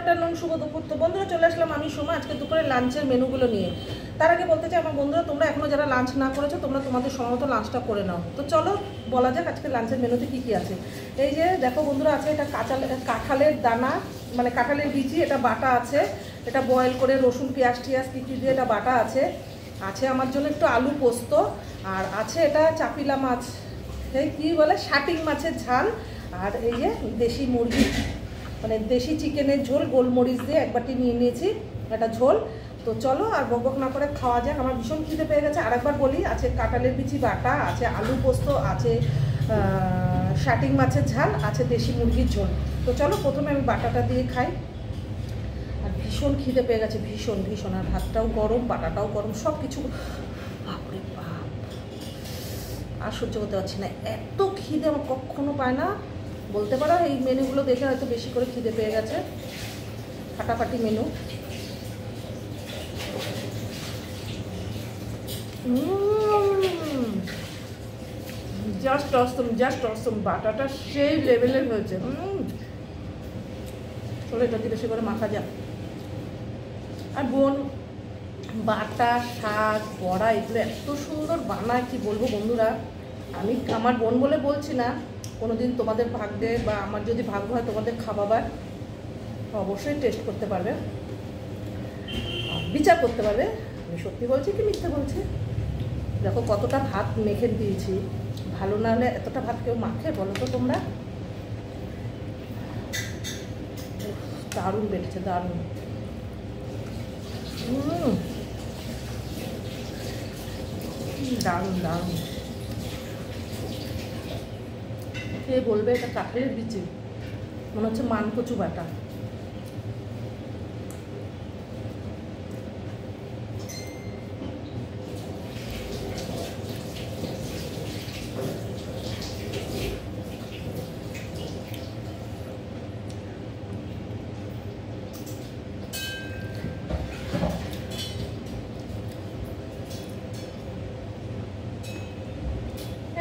Afternoon, শুভ দুপুর। তো বন্ধুরা চলে আসলাম আমি সময় আজকে দুপুরে লাঞ্চের মেনুগুলো নিয়ে। তার আগে বলতে চাই আমার বন্ধুরা, তোমরা এখনও যারা লাঞ্চ না করেছো তোমরা তোমাদের সময় মতো লাঞ্চটা করে নাও। তো চলো বলা যাক আজকে লাঞ্চের মেনুতে কী কী আছে। এই যে দেখো বন্ধুরা, আছে এটা কাঁঠালের দানা, মানে কাঁঠালের বিচি, এটা বাটা আছে। এটা বয়েল করে রসুন পেঁয়াজ টিয়াজ কী দিয়ে এটা বাটা আছে। আছে আমার জন্য একটু আলু পোস্ত, আর আছে এটা চাপিলা মাছ, এই কী বলে শাটিং মাছের ঝাল, আর এই যে দেশি মুরগি মানে দেশি চিকেনের ঝোল, গোলমরিচ দিয়ে এক বাটি নিয়ে নিয়েছি একটা ঝোল। তো চলো আর বকবক না করে খাওয়া যাক, আমার ভীষণ খিদে পেয়ে গেছে। আরেকবার বলি, আছে কাঁঠালের বিচি বাটা, আছে আলু পোস্ত, আছে শাটিং মাছের ঝাল, আছে দেশি মুরগির ঝোল। তো চলো প্রথমে আমি বাটাটা দিয়ে খাই। আর ভীষণ খিদে পেয়ে গেছে, ভীষণ ভীষণ। আর ভাতটাও গরম, বাটাটাও গরম, সব কিছু বাপরে বাপ, আর সহ্য করতে পারছি না, এত খিদে আমার কখনো পায় না। বলতে পারো এই মেনুগুলো দেখে হয়তো বেশি করে খিদে পেয়ে গেছে, ফাটাফাটি মেনু। জাস্ট অসম, জাস্ট অসম। বাটাটা সেই লেভেলের হয়েছে। চলো এটা দিয়ে বেশি করে মাখা যাক। আর বোন বাটা, শাক, বড়া এগুলো এত সুন্দর বানায়, কি বলবো বন্ধুরা। আমি আমার বোন বলে বলছি না, কোনোদিন তোমাদের ভাগ্যে বা আমার যদি ভাগ্য হয় তোমাদের খাওয়াবার, অবশ্যই টেস্ট করতে পারবে, বিচার করতে পারবে আমি সত্যি বলছি কি মিথ্যে বলছি। দেখো কতটা ভাত মেখে দিয়েছি, ভালো না হলে এতটা ভাত কেউ মাখে বলো তো তোমরা? দারুণ বেটেছে, দারুণ। দারুণ দারুণ। কে বলবে এটা কাঁঠালের বিচি, মনে হচ্ছে মানকচু বাটা।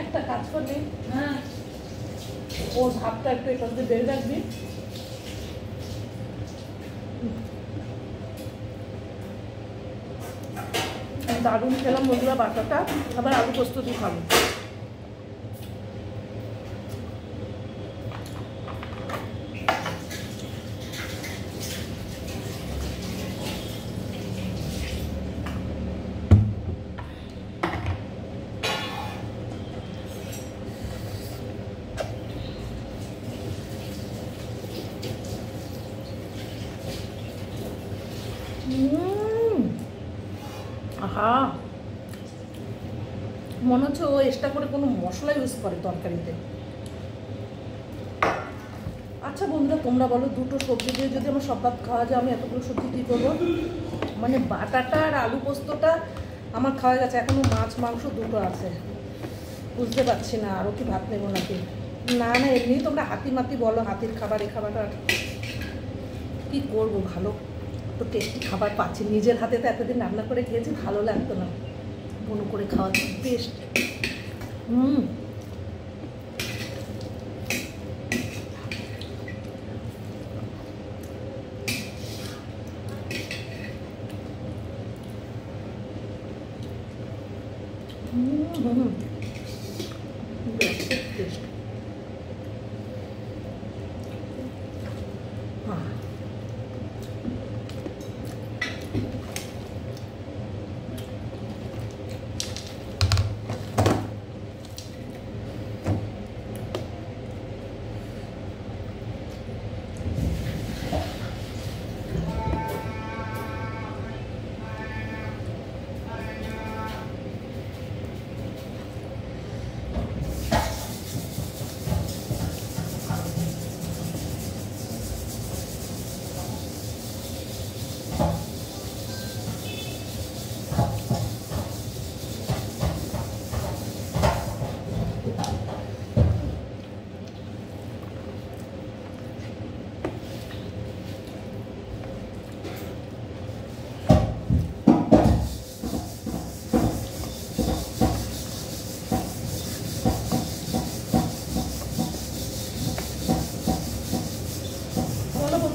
একটা কাজ করবি, হ্যাঁ, ওর ভাবটা একটু এটা দিয়ে বেড়ে রাখবি। দারুণ খেলাম বন্ধুরা বাটাটা, আবার আলু পোস্ত দিয়ে খাবো। আহা, মনে হচ্ছে ও এক্সট্রা করে কোনো মশলা ইউজ করে তরকারিতে। আচ্ছা বন্ধুরা তোমরা বলো, দুটো সবজি দিয়ে যদি আমার সব ভাত খাওয়া যায়, আমি এতগুলো সবজি কী করবো? মানে বাটাটা আর আলু পোস্তটা আমার খাওয়া গেছে, এখনও মাছ মাংস দুটো আছে, বুঝতে পারছি না আরও কি ভাত নেবো নাকি। না না, এমনি তোমরা হাতি মাতি বলো, হাতির খাবার, এই খাবারটা কী করবো, ভালো তো টেস্টি খাবার পাচ্ছি। নিজের হাতে তো এতদিন রান্না করে খেয়েছি, ভালো লাগতো না, মনে করে খাওয়া বেস্ট। টেস্ট।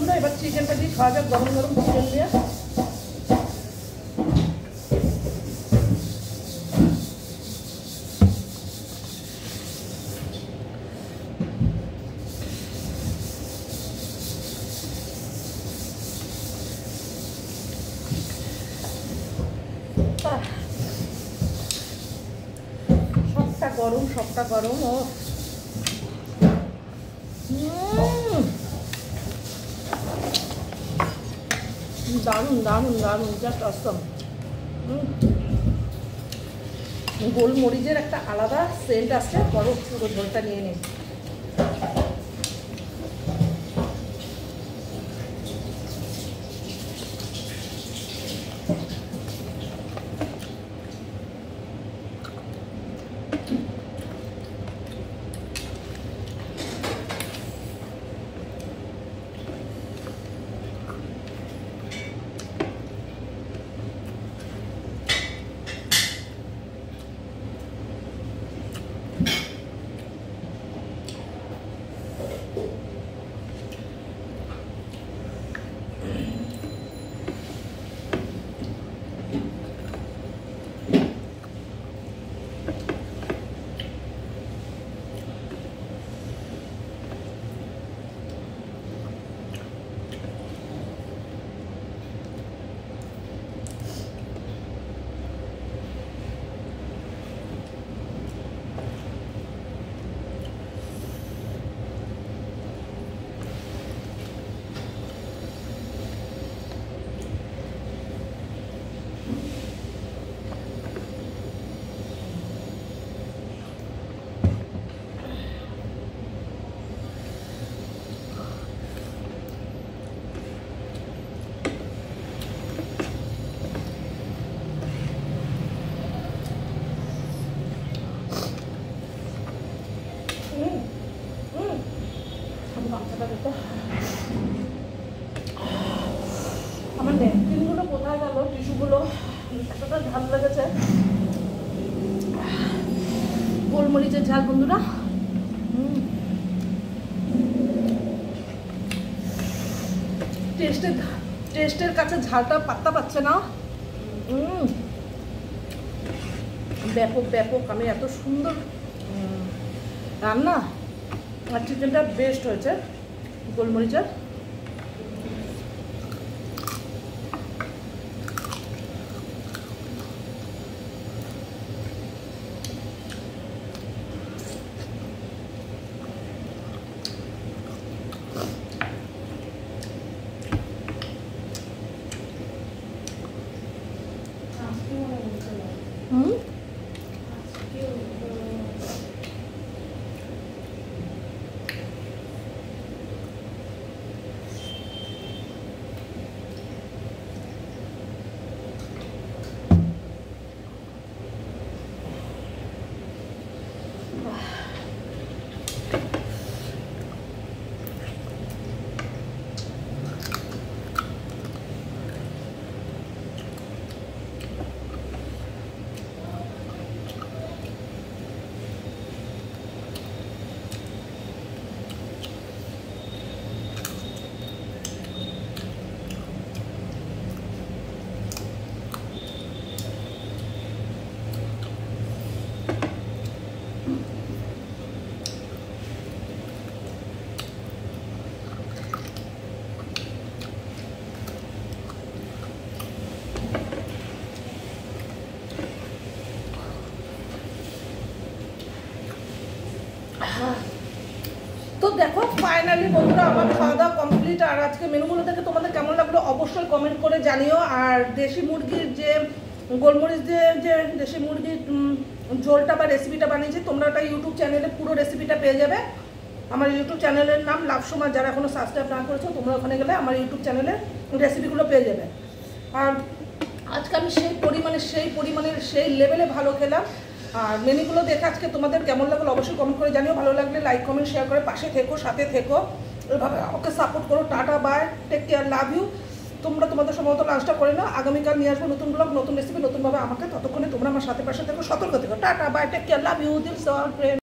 বন্ধুরা, এবার চিকেনটা দিয়ে খাওয়া যাক গরম গরম চিকেন দিয়ে। সবটা গরম ও দারুণ দারুণ দারুণ, জাস্ট অসম। গোলমরিচের একটা আলাদা সেন্ট আসছে। বড় পুরো ঝোলটা নিয়ে নিই। আমার ন্যাপকিনগুলো কোথায় গেল, টিস্যুগুলো? এতটা ঝাল লেগেছে। গোলমরিচের ঝাল বন্ধুরা। টেস্টের কাছে ঝালটা পাত্তা পাচ্ছে না। ব্যাপক ব্যাপক। আমি এত সুন্দর রান্না, আর চিকেনটা বেস্ট হয়েছে গোলমরিচের। তো দেখো ফাইনালি বন্ধুরা আমার খাওয়া দাওয়া কমপ্লিট। আর আজকে মেনুগুলো দেখে তোমাদের কেমন লাগলো অবশ্যই কমেন্ট করে জানিও। আর দেশি মুরগির যে গোলমরিচ দিয়ে যে দেশি মুরগির ঝোলটা বা রেসিপিটা বানিয়েছি, তোমরা ওটা ইউটিউব চ্যানেলে পুরো রেসিপিটা পেয়ে যাবে। আমার ইউটিউব চ্যানেলের নাম লাভসোমা। যারা এখনও সাবস্ক্রাইব না করেছো তোমরা ওখানে গেলে আমার ইউটিউব চ্যানেলে রেসিপিগুলো পেয়ে যাবে। আর আজকে আমি সেই পরিমাণের সেই লেভেলে ভালো খেলাম। আর মেনুগুলো দেখে আজকে তোমাদের কেমন লাগলো অবশ্যই কমেন্ট করে জানিও। ভালো লাগলে লাইক কমেন্ট শেয়ার করে পাশে থেকো, সাথে থেকো, এভাবে আমাকে সাপোর্ট করো। Tata bye, take care, love you. তোমরা তোমাদের সময় মতো লাঞ্চটা করে নাও। আগামীকাল নিয়ে আসবো নতুন ব্লগ, নতুন রেসিপি, নতুনভাবে আমাকে। ততক্ষণে তোমরা আমার সাথে পাশে থেকো, সতর্ক থেকো। Tata bye, take care, love you, দিল সর ফ্রেন্ড।